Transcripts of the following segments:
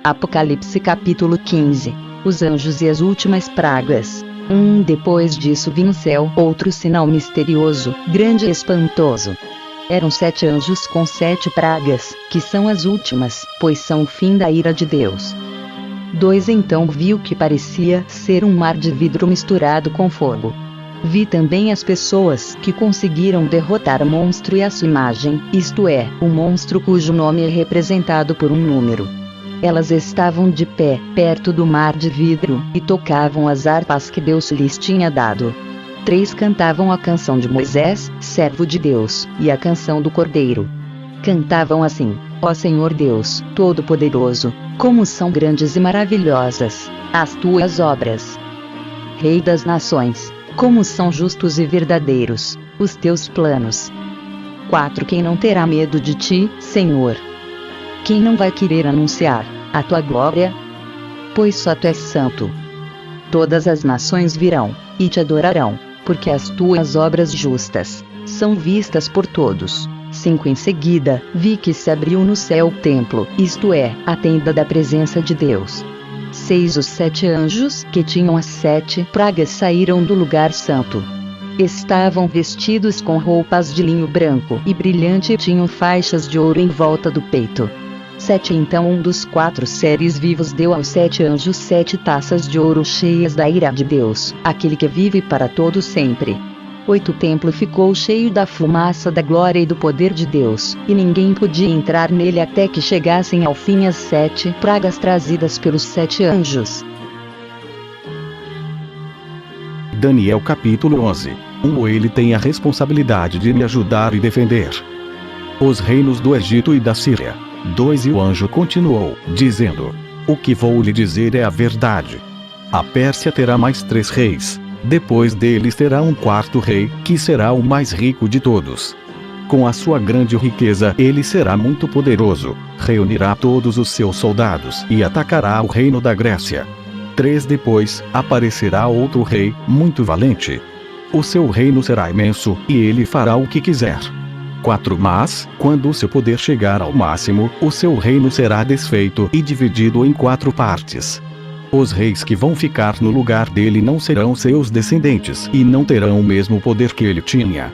Apocalipse capítulo 15. Os anjos e as últimas pragas. Depois disso vi no céu outro sinal misterioso, grande e espantoso. Eram 7 anjos com 7 pragas, que são as últimas, pois são o fim da ira de Deus. 2 Então vi o que parecia ser um mar de vidro misturado com fogo. Vi também as pessoas que conseguiram derrotar o monstro e a sua imagem, isto é, o monstro cujo nome é representado por um número. Elas estavam de pé, perto do mar de vidro, e tocavam as harpas que Deus lhes tinha dado. 3 cantavam a canção de Moisés, servo de Deus, e a canção do Cordeiro. Cantavam assim: Ó Senhor Deus, Todo-Poderoso, como são grandes e maravilhosas as tuas obras. Rei das nações, como são justos e verdadeiros os teus planos. 4 Quem não terá medo de ti, Senhor? Quem não vai querer anunciar a tua glória? Pois só tu és santo. Todas as nações virão e te adorarão, porque as tuas obras justas são vistas por todos. 5 Em seguida, vi que se abriu no céu o templo, isto é, a tenda da presença de Deus. 6 Os 7 anjos que tinham as 7 pragas saíram do lugar santo. Estavam vestidos com roupas de linho branco e brilhante e tinham faixas de ouro em volta do peito. 7 Então um dos 4 seres vivos deu aos 7 anjos 7 taças de ouro cheias da ira de Deus, aquele que vive para todo sempre. 8 O templo ficou cheio da fumaça da glória e do poder de Deus, e ninguém podia entrar nele até que chegassem ao fim as 7 pragas trazidas pelos 7 anjos. Daniel capítulo 11. Ele tem a responsabilidade de me ajudar e defender os reinos do Egito e da Síria. 2 E o anjo continuou, dizendo: O que vou lhe dizer é a verdade. A Pérsia terá mais 3 reis. Depois deles terá um 4º rei, que será o mais rico de todos. Com a sua grande riqueza ele será muito poderoso, reunirá todos os seus soldados e atacará o reino da Grécia. 3 Depois, aparecerá outro rei, muito valente. O seu reino será imenso, e ele fará o que quiser. 4 Mas, quando o seu poder chegar ao máximo, o seu reino será desfeito e dividido em 4 partes. Os reis que vão ficar no lugar dele não serão seus descendentes e não terão o mesmo poder que ele tinha.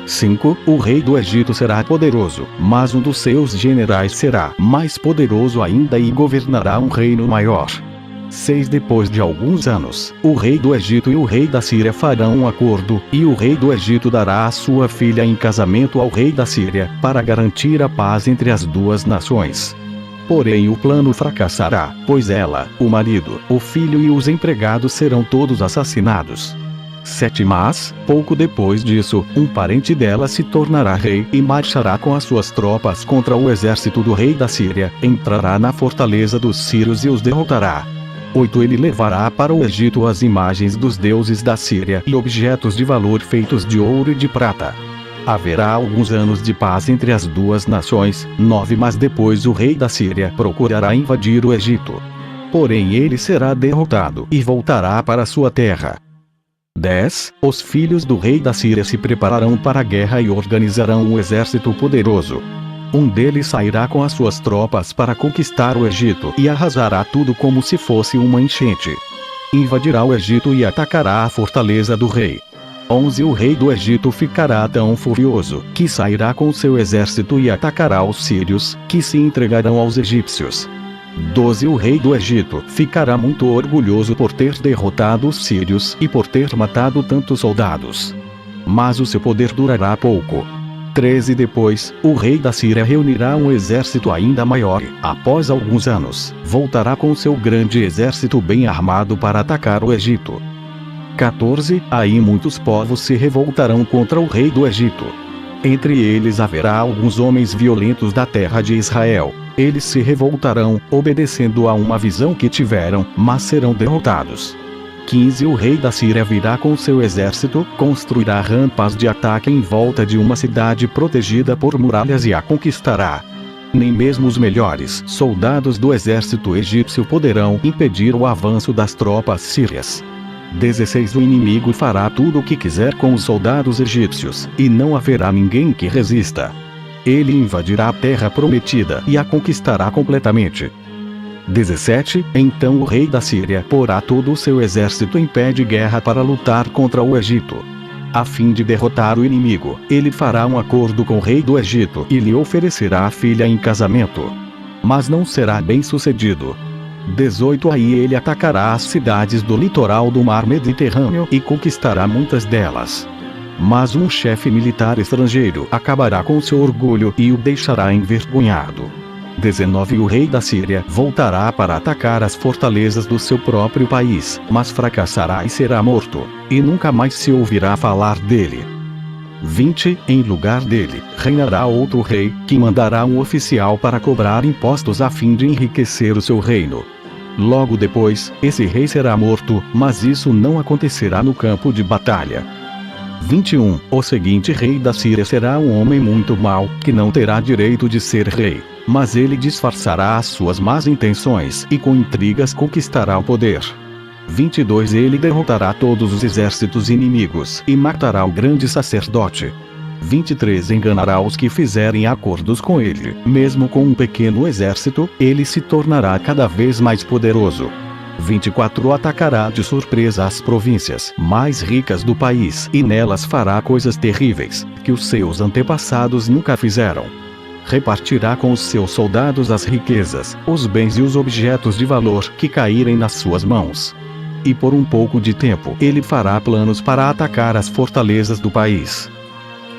5 O rei do Egito será poderoso, mas um dos seus generais será mais poderoso ainda e governará um reino maior. 6 Depois de alguns anos, o rei do Egito e o rei da Síria farão um acordo, e o rei do Egito dará a sua filha em casamento ao rei da Síria, para garantir a paz entre as duas nações. Porém o plano fracassará, pois ela, o marido, o filho e os empregados serão todos assassinados. 7 Mas, pouco depois disso, um parente dela se tornará rei e marchará com as suas tropas contra o exército do rei da Síria, entrará na fortaleza dos sírios e os derrotará. 8 Ele levará para o Egito as imagens dos deuses da Síria e objetos de valor feitos de ouro e de prata. Haverá alguns anos de paz entre as duas nações. 9 Mas depois o rei da Síria procurará invadir o Egito. Porém ele será derrotado e voltará para sua terra. 10 Os filhos do rei da Síria se prepararão para a guerra e organizarão um exército poderoso. Um deles sairá com as suas tropas para conquistar o Egito e arrasará tudo como se fosse uma enchente. Invadirá o Egito e atacará a fortaleza do rei. 11 O rei do Egito ficará tão furioso, que sairá com seu exército e atacará os sírios, que se entregarão aos egípcios. 12 O rei do Egito ficará muito orgulhoso por ter derrotado os sírios e por ter matado tantos soldados. Mas o seu poder durará pouco. 13 Depois, o rei da Síria reunirá um exército ainda maior e, após alguns anos, voltará com seu grande exército bem armado para atacar o Egito. 14 Aí muitos povos se revoltarão contra o rei do Egito. Entre eles haverá alguns homens violentos da terra de Israel. Eles se revoltarão, obedecendo a uma visão que tiveram, mas serão derrotados. 15 O rei da Síria virá com seu exército, construirá rampas de ataque em volta de uma cidade protegida por muralhas e a conquistará. Nem mesmo os melhores soldados do exército egípcio poderão impedir o avanço das tropas sírias. 16 O inimigo fará tudo o que quiser com os soldados egípcios, e não haverá ninguém que resista. Ele invadirá a terra prometida e a conquistará completamente. 17. Então o rei da Síria porá todo o seu exército em pé de guerra para lutar contra o Egito. A fim de derrotar o inimigo, ele fará um acordo com o rei do Egito e lhe oferecerá a filha em casamento. Mas não será bem sucedido. 18. Aí ele atacará as cidades do litoral do mar Mediterrâneo e conquistará muitas delas. Mas um chefe militar estrangeiro acabará com seu orgulho e o deixará envergonhado. 19. O rei da Síria voltará para atacar as fortalezas do seu próprio país, mas fracassará e será morto, e nunca mais se ouvirá falar dele. 20. Em lugar dele, reinará outro rei, que mandará um oficial para cobrar impostos a fim de enriquecer o seu reino. Logo depois, esse rei será morto, mas isso não acontecerá no campo de batalha. 21. O seguinte rei da Síria será um homem muito mau, que não terá direito de ser rei, mas ele disfarçará as suas más intenções e com intrigas conquistará o poder. 22. Ele derrotará todos os exércitos inimigos e matará o grande sacerdote. 23. Enganará os que fizerem acordos com ele. Mesmo com um pequeno exército, ele se tornará cada vez mais poderoso. 24. Atacará de surpresa as províncias mais ricas do país e nelas fará coisas terríveis, que os seus antepassados nunca fizeram. Repartirá com os seus soldados as riquezas, os bens e os objetos de valor que caírem nas suas mãos. E por um pouco de tempo ele fará planos para atacar as fortalezas do país.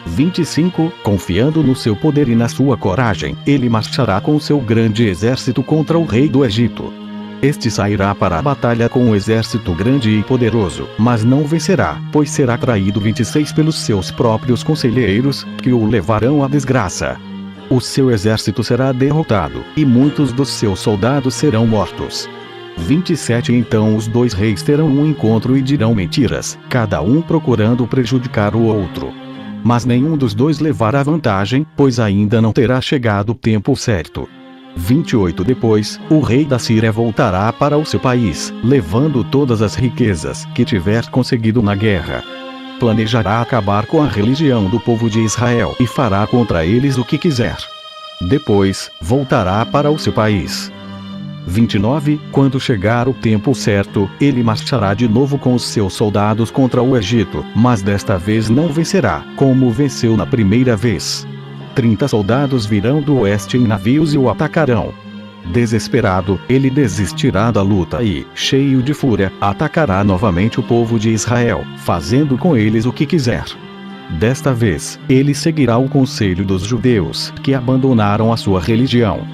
25. Confiando no seu poder e na sua coragem, ele marchará com seu grande exército contra o rei do Egito. Este sairá para a batalha com um exército grande e poderoso, mas não vencerá, pois será traído 26 pelos seus próprios conselheiros, que o levarão à desgraça. O seu exército será derrotado, e muitos dos seus soldados serão mortos. 27. Então os dois reis terão um encontro e dirão mentiras, cada um procurando prejudicar o outro. Mas nenhum dos dois levará vantagem, pois ainda não terá chegado o tempo certo. 28. Depois, o rei da Síria voltará para o seu país, levando todas as riquezas que tiver conseguido na guerra. Planejará acabar com a religião do povo de Israel e fará contra eles o que quiser. Depois, voltará para o seu país. 29. Quando chegar o tempo certo, ele marchará de novo com os seus soldados contra o Egito, mas desta vez não vencerá, como venceu na primeira vez. 30 soldados virão do oeste em navios e o atacarão. Desesperado, ele desistirá da luta e, cheio de fúria, atacará novamente o povo de Israel, fazendo com eles o que quiser. Desta vez, ele seguirá o conselho dos judeus, que abandonaram a sua religião.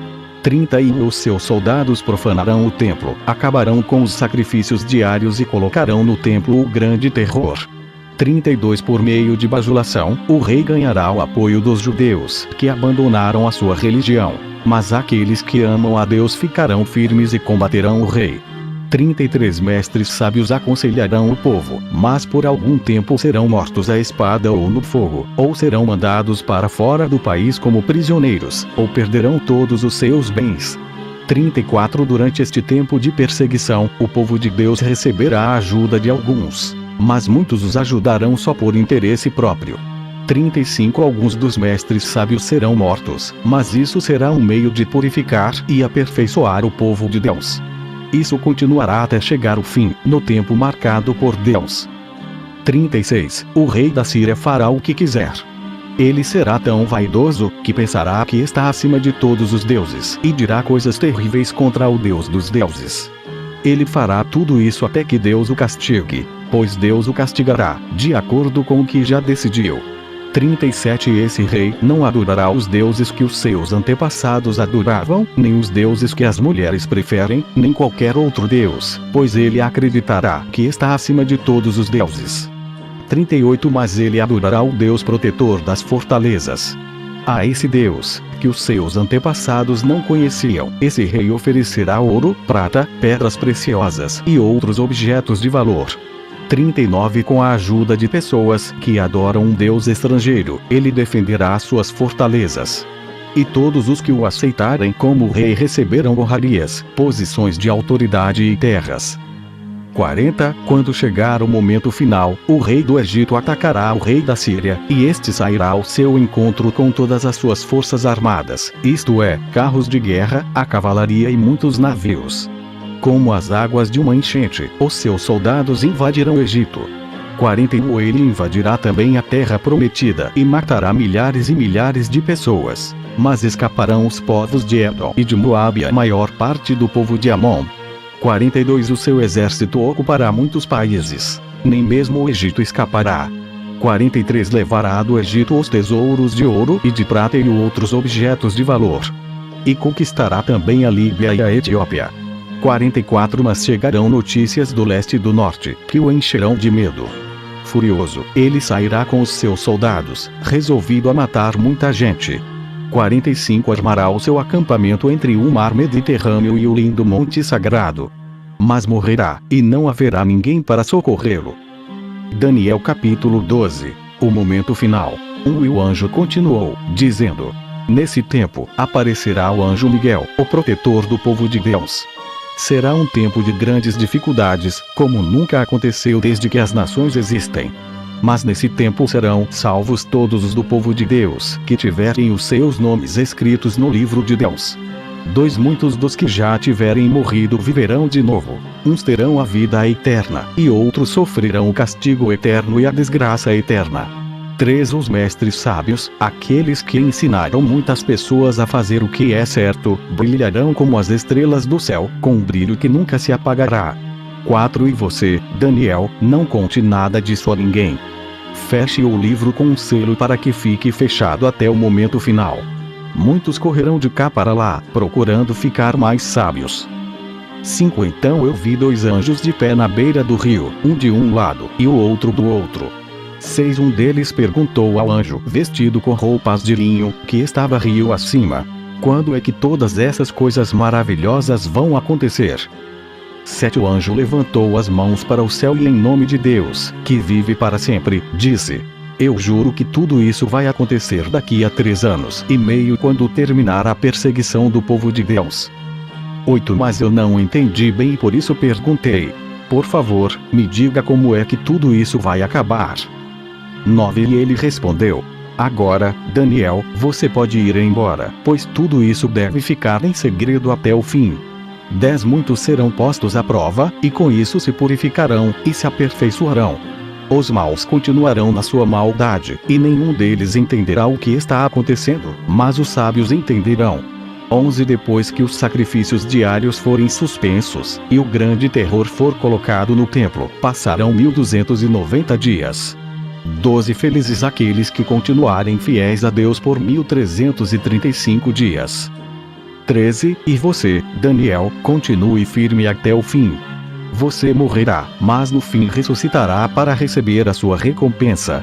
30 E os seus soldados profanarão o templo, acabarão com os sacrifícios diários e colocarão no templo o grande terror. 32 Por meio de bajulação, o rei ganhará o apoio dos judeus, que abandonaram a sua religião, mas aqueles que amam a Deus ficarão firmes e combaterão o rei. 33 Mestres sábios aconselharão o povo, mas por algum tempo serão mortos à espada ou no fogo, ou serão mandados para fora do país como prisioneiros, ou perderão todos os seus bens. 34 Durante este tempo de perseguição, o povo de Deus receberá a ajuda de alguns, mas muitos os ajudarão só por interesse próprio. 35 Alguns dos mestres sábios serão mortos, mas isso será um meio de purificar e aperfeiçoar o povo de Deus. Isso continuará até chegar o fim, no tempo marcado por Deus. 36 O rei da Síria fará o que quiser. Ele será tão vaidoso, que pensará que está acima de todos os deuses, e dirá coisas terríveis contra o Deus dos deuses. Ele fará tudo isso até que Deus o castigue, pois Deus o castigará, de acordo com o que já decidiu. 37 Esse rei não adorará os deuses que os seus antepassados adoravam, nem os deuses que as mulheres preferem, nem qualquer outro deus, pois ele acreditará que está acima de todos os deuses. 38 Mas ele adorará o Deus protetor das fortalezas. A esse Deus, que os seus antepassados não conheciam, esse rei oferecerá ouro, prata, pedras preciosas e outros objetos de valor. 39 Com a ajuda de pessoas que adoram um Deus estrangeiro, ele defenderá suas fortalezas. E todos os que o aceitarem como rei receberão honrarias, posições de autoridade e terras. 40. Quando chegar o momento final, o rei do Egito atacará o rei da Síria, e este sairá ao seu encontro com todas as suas forças armadas, isto é, carros de guerra, a cavalaria e muitos navios. Como as águas de uma enchente, os seus soldados invadirão o Egito. 41. Ele invadirá também a terra prometida e matará milhares e milhares de pessoas, mas escaparão os povos de Edom e de Moabe e a maior parte do povo de Amon. 42. O seu exército ocupará muitos países, nem mesmo o Egito escapará. 43. Levará do Egito os tesouros de ouro e de prata e outros objetos de valor. E conquistará também a Líbia e a Etiópia. 44. Mas chegarão notícias do leste e do norte, que o encherão de medo. Furioso, ele sairá com os seus soldados, resolvido a matar muita gente. 45. Armará o seu acampamento entre o mar Mediterrâneo e o lindo monte sagrado. Mas morrerá, e não haverá ninguém para socorrê-lo. Daniel capítulo 12. O momento final. E o anjo continuou, dizendo: Nesse tempo, aparecerá o anjo Miguel, o protetor do povo de Deus. Será um tempo de grandes dificuldades, como nunca aconteceu desde que as nações existem. Mas nesse tempo serão salvos todos os do povo de Deus que tiverem os seus nomes escritos no livro de Deus. 2. Muitos dos que já tiverem morrido viverão de novo. Uns terão a vida eterna, e outros sofrerão o castigo eterno e a desgraça eterna. 3. Os mestres sábios, aqueles que ensinaram muitas pessoas a fazer o que é certo, brilharão como as estrelas do céu, com um brilho que nunca se apagará. 4. E você, Daniel, não conte nada disso a ninguém. Feche o livro com um selo para que fique fechado até o momento final. Muitos correrão de cá para lá, procurando ficar mais sábios. 5. Então eu vi 2 anjos de pé na beira do rio, um de um lado, e o outro do outro. 6. Um deles perguntou ao anjo, vestido com roupas de linho, que estava rio acima: Quando é que todas essas coisas maravilhosas vão acontecer? 7. O anjo levantou as mãos para o céu e em nome de Deus, que vive para sempre, disse: Eu juro que tudo isso vai acontecer daqui a 3 anos e meio, quando terminar a perseguição do povo de Deus. 8. Mas eu não entendi bem e por isso perguntei: Por favor, me diga como é que tudo isso vai acabar. 9. E ele respondeu: Agora, Daniel, você pode ir embora, pois tudo isso deve ficar em segredo até o fim. 10. Muitos serão postos à prova, e com isso se purificarão, e se aperfeiçoarão. Os maus continuarão na sua maldade, e nenhum deles entenderá o que está acontecendo, mas os sábios entenderão. 11. Depois que os sacrifícios diários forem suspensos, e o grande terror for colocado no templo, passarão 1290 dias. 12. Felizes aqueles que continuarem fiéis a Deus por 1335 dias. 13. E você, Daniel, continue firme até o fim. Você morrerá, mas no fim ressuscitará para receber a sua recompensa.